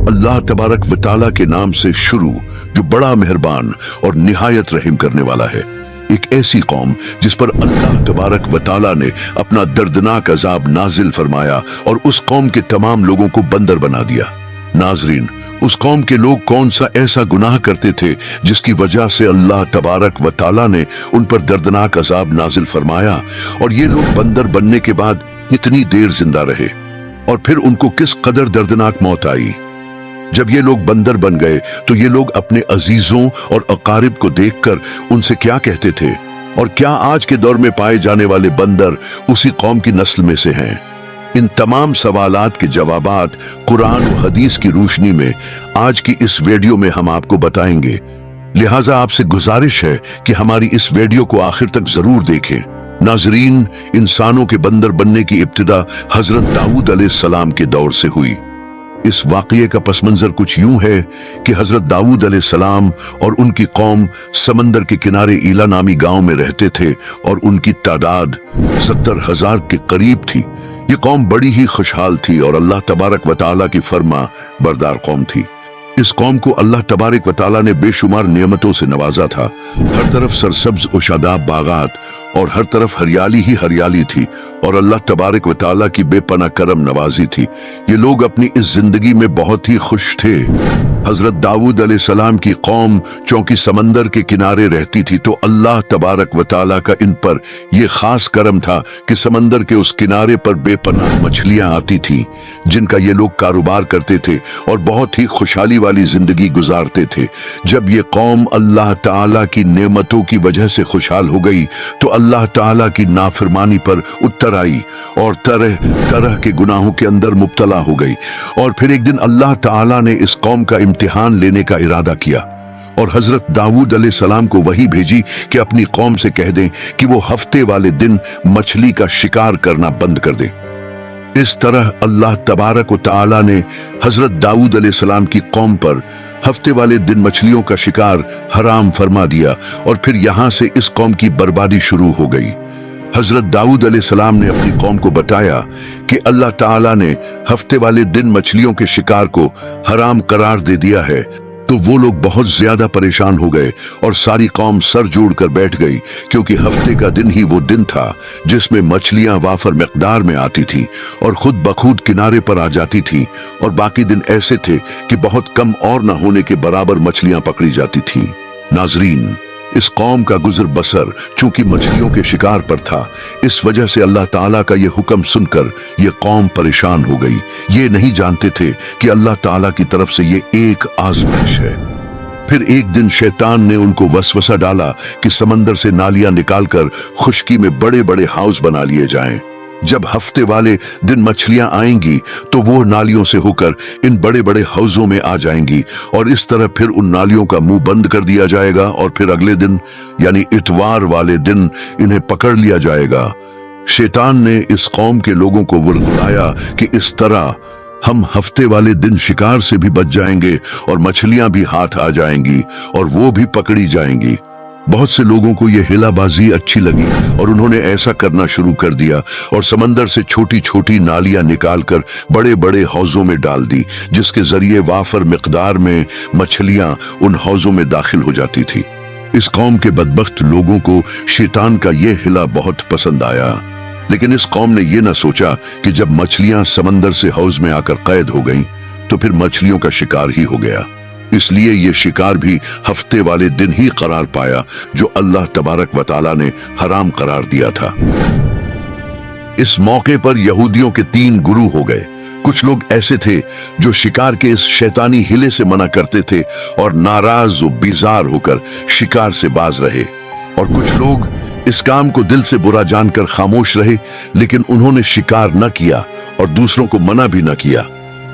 अल्लाह तबारक व तआला के नाम से शुरू जो बड़ा मेहरबान और निहायत रहम करने वाला है। एक ऐसी कौम जिस पर अल्लाह तबारक व तआला ने अपना दर्दनाक अजाब नाजिल फरमाया और उस कौम के तमाम लोगों को बंदर बना दिया। नाजरीन, उस कौम के लोग कौन सा ऐसा गुनाह करते थे जिसकी वजह से अल्लाह तबारक व तआला ने उन पर दर्दनाक अजाब नाजिल फरमाया, और ये लोग बंदर बनने के बाद इतनी देर जिंदा रहे, और फिर उनको किस कदर दर्दनाक मौत आई। जब ये लोग बंदर बन गए तो ये लोग अपने अजीजों और अकारिब को देखकर उनसे क्या कहते थे, और क्या आज के दौर में पाए जाने वाले बंदर उसी कौम की नस्ल में से हैं? इन तमाम सवालात के जवाबात कुरान और हदीस की रोशनी में आज की इस वीडियो में हम आपको बताएंगे। लिहाजा आपसे गुजारिश है कि हमारी इस वीडियो को आखिर तक जरूर देखें। नाजरीन, इंसानों के बंदर बनने की इब्तिदा हजरत दाऊद अलैहिस्सलाम के दौर से हुई। इस वाक़ये का पस मंजर कुछ यूं है कि हजरत दाऊद अलैहिस्सलाम और उनकी कौम समंदर के किनारे ईला नामी गांव में रहते थे, और उनकी तादाद 70,000 के करीब थी। ये कौम बड़ी ही खुशहाल थी और अल्लाह तबारक व तआला की फरमा बरदार कौम थी। इस कौम को अल्लाह तबारक व तआला ने बेशुमार नेमतों से नवाजा था। हर तरफ सरसब्ज और शादाब बागात और हर तरफ हरियाली ही हरियाली थी, और अल्लाह तबारक व तआला की बेपनाह करम नवाजी थी। ये लोग अपनी इस जिंदगी में बहुत ही खुश थे। हजरत दाऊद अलैहिस्सलाम की कौम चूंकि समंदर के किनारे रहती थी, तो अल्लाह तबारक व तआला का इन पर यह खास करम था कि समंदर के उस किनारे पर बेपनाह मछलियां आती थीं, जिनका ये लोग कारोबार करते थे और बहुत ही खुशहाली वाली जिंदगी गुजारते थे। जब ये कौम अल्लाह ताला की नेमतों की वजह से खुशहाल हो गई, तो अल्लाह ताला की नाफरमानी पर उतर आई और तरह तरह के गुनाहों के अंदर मुब्तला हो गई। और फिर एक दिन अल्लाह ताला ने इस कौम का इम्तिहान लेने का इरादा किया, और हजरत दाऊद अलैहिस्सलाम को वही भेजी कि अपनी कौम से कह दें कि वो हफ्ते वाले दिन मछली का शिकार करना बंद कर दें। इस तरह अल्लाह तबारक व तआला ने हजरत दाऊद अलैहिस्सलाम की कौम पर हफ्ते वाले दिन मछलियों का शिकार हराम फरमा दिया, और फिर यहां से इस कौम की बर्बादी शुरू हो गई। हजरत दाऊद अलैहिस्सलाम ने अपनी कौम को बताया कि अल्लाह ताला ने हफ्ते वाले दिन मछलियों के शिकार को हराम करार दे दिया है। तो वो लोग बहुत ज्यादा परेशान हो गए और सारी कौम सर जोड़कर बैठ गई, क्योंकि हफ्ते का दिन ही वो दिन था जिसमें मछलियां वाफर मिकदार में आती थीं और खुद बखुद किनारे पर आ जाती थीं, और बाकी दिन ऐसे थे कि बहुत कम और न होने के बराबर मछलियां पकड़ी जाती थीं। नाजरीन, इस कौम का गुजर बसर चूंकि मछलियों के शिकार पर था, इस वजह से अल्लाह ताला का ये हुक्म सुनकर ये कौम परेशान हो गई। ये नहीं जानते थे कि अल्लाह ताला की तरफ से ये एक आजमाइश है। फिर एक दिन शैतान ने उनको वसवसा डाला कि समंदर से नालियां निकालकर खुश्की में बड़े बड़े हाउस बना लिए जाएं। जब हफ्ते वाले दिन मछलियां आएंगी तो वो नालियों से होकर इन बड़े बड़े हाउसों में आ जाएंगी, और इस तरह फिर उन नालियों का मुंह बंद कर दिया जाएगा, और फिर अगले दिन यानी इतवार वाले दिन इन्हें पकड़ लिया जाएगा। शैतान ने इस कौम के लोगों को वरगलाया कि इस तरह हम हफ्ते वाले दिन शिकार से भी बच जाएंगे और मछलियां भी हाथ आ जाएंगी और वो भी पकड़ी जाएंगी। बहुत से लोगों को यह हिलाबाजी अच्छी लगी और उन्होंने ऐसा करना शुरू कर दिया, और समंदर से छोटी छोटी नालियां निकालकर बड़े बड़े हौजों में डाल दी, जिसके जरिए वाफर मिकदार में मछलियां उन हौजों में दाखिल हो जाती थी। इस कौम के बदबख्त लोगों को शैतान का यह हिला बहुत पसंद आया, लेकिन इस कौम ने यह न सोचा कि जब मछलियां समंदर से हौज में आकर कैद हो गईं, तो फिर मछलियों का शिकार ही हो गया। इसलिए ये शिकार भी हफ्ते वाले दिन ही करार पाया जो अल्लाह तबारक व तआला ने हराम करार दिया था। इस मौके पर यहूदियों के 3 गुरु हो गए। कुछ लोग ऐसे थे जो शिकार के इस शैतानी हिले से मना करते थे और नाराज व बेजार होकर शिकार से बाज रहे, और कुछ लोग इस काम को दिल से बुरा जानकर खामोश रहे, लेकिन उन्होंने शिकार न किया और दूसरों को मना भी न किया।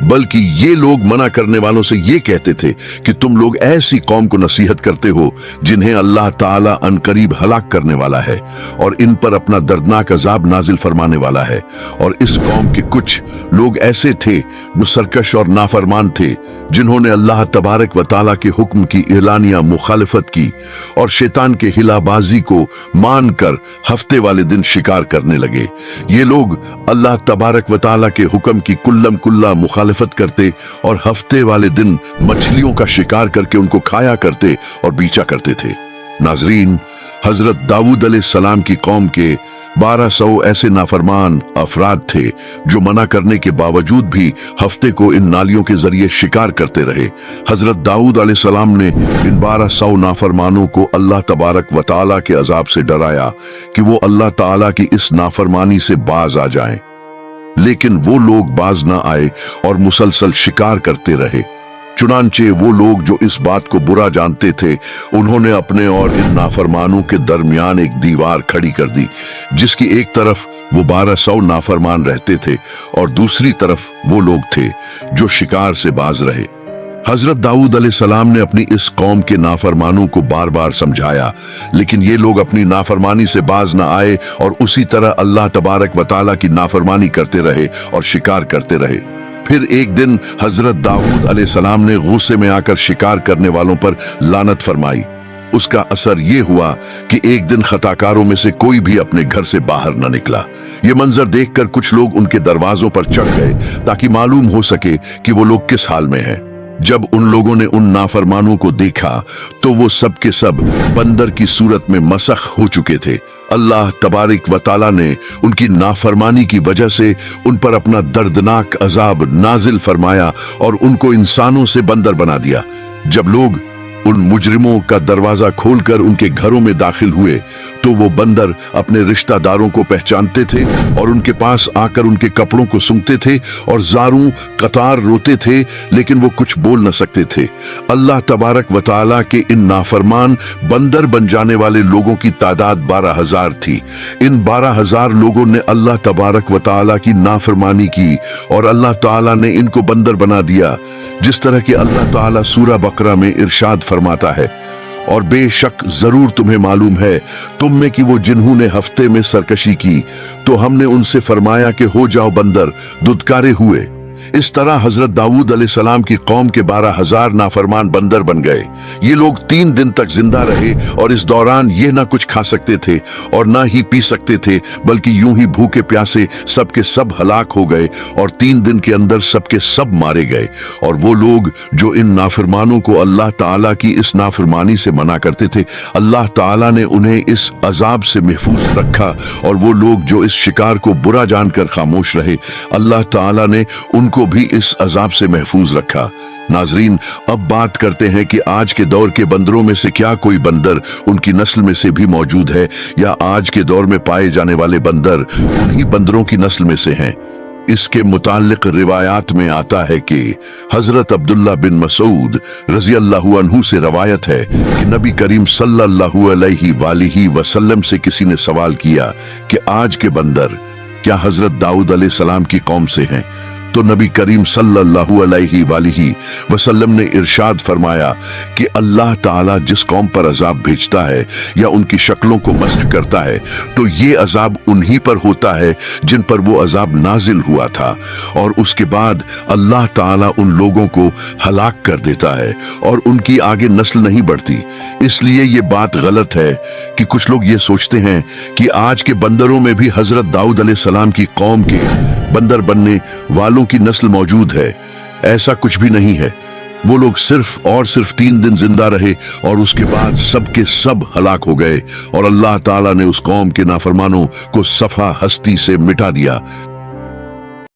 बल्कि ये लोग मना करने वालों से ये कहते थे कि तुम लोग ऐसी कौम को नसीहत करते हो जिन्हें अल्लाह ताला अनकरीब हलाक करने वाला है और इन पर अपना दर्दनाक अजाब नाजिल फरमाने वाला है। और इस कौम के कुछ लोग ऐसे थे जो सरकश और नाफरमान थे, जिन्होंने अल्लाह तबारक व ताला के हुक्म की एलानिया मुखालिफत की और शैतान के हिलाबाजी को मानकर हफ्ते वाले दिन शिकार करने लगे। ये लोग अल्लाह तबारक व ताला के हुक्म की कुल्लम कुल्ला मुखालिफत मुखालफत करते और हफ्ते वाले दिन मछलियों का शिकार करके उनको खाया करते और बेचा करते थे। नाजरीन, हजरत दाऊद अलैहिस्सलाम की कौम के 1200 ऐसे नाफरमान अफराद थे जो मना करने के बावजूद भी हफ्ते को इन नालियों के जरिए शिकार करते रहे। हजरत दाऊद अलैहिस्सलाम ने इन 1200 नाफरमानों को अल्लाह तबारक व तआला के अजाब से डराया कि वो अल्लाह ताला की इस नाफरमानी से बाज आ जाएं। लेकिन वो लोग बाज ना आए और मुसलसल शिकार करते रहे। चुनांचे वो लोग जो इस बात को बुरा जानते थे, उन्होंने अपने और इन नाफरमानों के दरमियान एक दीवार खड़ी कर दी, जिसकी एक तरफ वो 1200 नाफरमान रहते थे और दूसरी तरफ वो लोग थे जो शिकार से बाज रहे। हजरत दाऊद अलैहिस्सलाम ने अपनी इस कौम के नाफरमानों को बार बार समझाया, लेकिन ये लोग अपनी नाफरमानी से बाज न आए और उसी तरह अल्लाह तबारक व तआला की नाफरमानी करते रहे और शिकार करते रहे। फिर एक दिन हजरत दाऊद अलैहिस्सलाम ने गुस्से में आकर शिकार करने वालों पर लानत फरमाई। उसका असर ये हुआ कि एक दिन खताकारों में से कोई भी अपने घर से बाहर न निकला। ये मंजर देखकर कुछ लोग उनके दरवाजों पर चढ़ गए ताकि मालूम हो सके कि वो लोग किस हाल में हैं। जब उन लोगों ने उन नाफरमानों को देखा तो वो सब के सब बंदर की सूरत में मसख हो चुके थे। अल्लाह तबारक व तआला ने उनकी नाफरमानी की वजह से उन पर अपना दर्दनाक अजाब नाजिल फरमाया और उनको इंसानों से बंदर बना दिया। जब लोग उन मुजरिमों का दरवाजा खोलकर उनके घरों में दाखिल हुए तो वो बंदर अपने रिश्तेदारों को पहचानते थे और उनके पास आकर उनके कपड़ों को सूंघते थे और जारूं कतार रोते थे, लेकिन वो कुछ बोल न सकते थे। अल्लाह तबारक व तआला के इन नाफरमान बंदर बन जाने वाले लोगों की तादाद 12,000 थी। इन 12,000 लोगों ने अल्लाह तबारक व तआला की नाफरमानी की और अल्लाह ताला ने इनको बंदर बना दिया, जिस तरह कि अल्लाह ताला सूरह बकरा में इरशाद फरमाता है, और बेशक जरूर तुम्हें मालूम है तुम में कि वो जिन्होंने हफ्ते में सरकशी की तो हमने उनसे फरमाया कि हो जाओ बंदर, दुदकारे हुए। इस तरह हजरत दाऊद अलैहिस्सलाम की कौम के 12,000 नाफरमान बंदर बन गए। ये लोग 3 दिन तक जिंदा रहे और इस दौरान ये ना कुछ खा सकते थे और ना ही पी सकते थे, बल्कि यूं ही भूखे प्यासे सबके सब हलाक हो गए और 3 दिन के अंदर सबके सब मारे गए। और वो लोग जो इन नाफरमानों को अल्लाह ताला की इस नाफरमानी से मना करते थे, अल्लाह ताला ने उन्हें इस अजाब से महफूज रखा, और वो लोग जो इस शिकार को बुरा जानकर खामोश रहे, अल्लाह ताला ने उनको भी इस अजाब से महफूज रखा। नाजरीन, अब बात करते हैं कि आज के दौर के बंदरों में से क्या कोई बंदर उनकी नस्ल में से भी मौजूद है, या आज के दौर में पाए जाने वाले बंदर उन्हीं बंदरों की नस्ल में से हैं। इसके मुताल्लिक रिवायात में आता है कि हजरत अब्दुल्ला बिन मसूद रजी अल्लाहु अन्हु से रवायत है कि नबी करीम सल्लल्लाहु अलैहि वसल्लम से किसी ने सवाल किया कि आज के बंदर क्या हजरत दाऊद अलैहिस्सलाम की कौम से हैं? तो नबी करीम सल्लल्लाहु अलैहि वसल्लम ने इरशाद फरमाया कि अल्लाह ताला जिस कौम पर अजाब भेजता है या उनकी शक्लों को मस्ख करता है, तो ये अजाब उन्हीं पर होता है जिन पर वो अजाब नाजिल हुआ था, और उसके बाद अल्लाह ताला उन लोगों को हलाक कर देता है और उनकी आगे नस्ल नहीं बढ़ती। इसलिए ये बात गलत है कि कुछ लोग ये सोचते हैं कि आज के बंदरों में भी हजरत दाऊद अलैहिस्सलाम की कौम के बंदर बनने वालों की नस्ल मौजूद है। ऐसा कुछ भी नहीं है। वो लोग सिर्फ और सिर्फ 3 दिन जिंदा रहे और उसके बाद सबके सब हलाक हो गए और अल्लाह ताला ने उस कौम के नाफरमानों को सफा हस्ती से मिटा दिया।